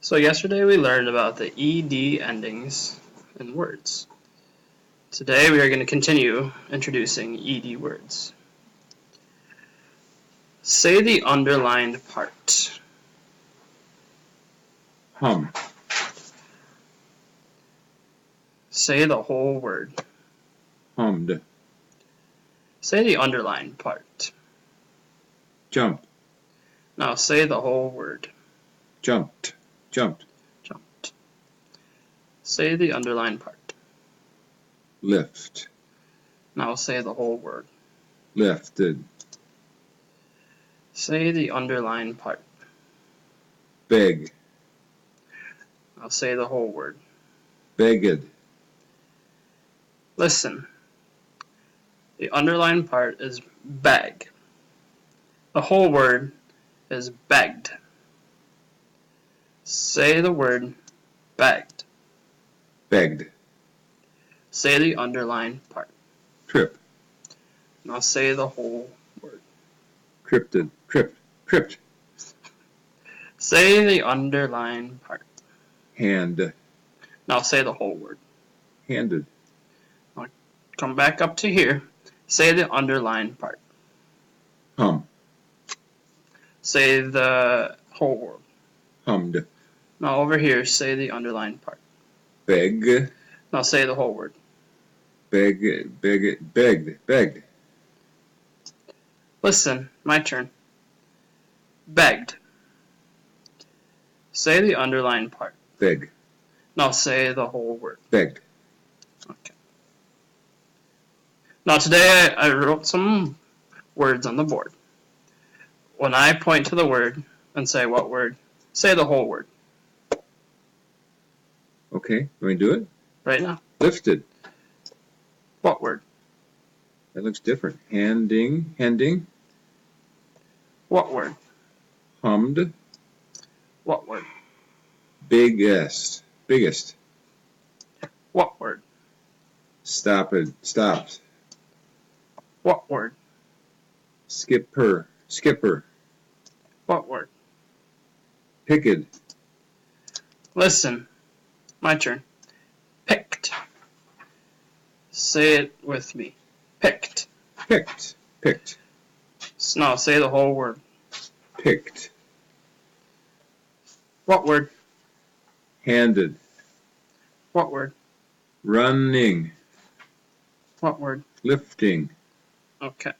So yesterday we learned about the ed endings in words. Today we are going to continue introducing ed words. Say the underlined part. Hum. Say the whole word. Hummed. Say the underlined part. Jump. Now say the whole word. Jumped. Jumped. Jumped. Say the underlined part. Lift. Now say the whole word. Lifted. Say the underlined part. Beg. Now say the whole word. Begged. Listen. The underlined part is bag. The whole word is begged. Say the word begged. Begged. Say the underlined part. Trip. Now say the whole word. Cryptid. Tripped. Tripped. Say the underlined part. Hand. Now say the whole word. Handed. Now come back up to here. Say the underlined part. Hum. Say the whole word. Hummed. Now over here, say the underlined part. Beg. Now say the whole word. Beg. Begged. Begged. Begged. Listen, my turn. Begged. Say the underlined part. Beg. Now say the whole word. Begged. Okay. Now today I wrote some words on the board. When I point to the word and say what word, say the whole word. Okay. Let me do it. Right now. Lifted. What word? That looks different. Handing. Handing. What word? Hummed. What word? Biggest. Biggest. What word? Stopped. Stopped. What word? Skipper. Skipper. What word? Picked. Listen, my turn. Picked. Say it with me. Picked. Picked. Picked. Now say the whole word. Picked. What word? Handed. What word? Running. What word? Lifting. Okay.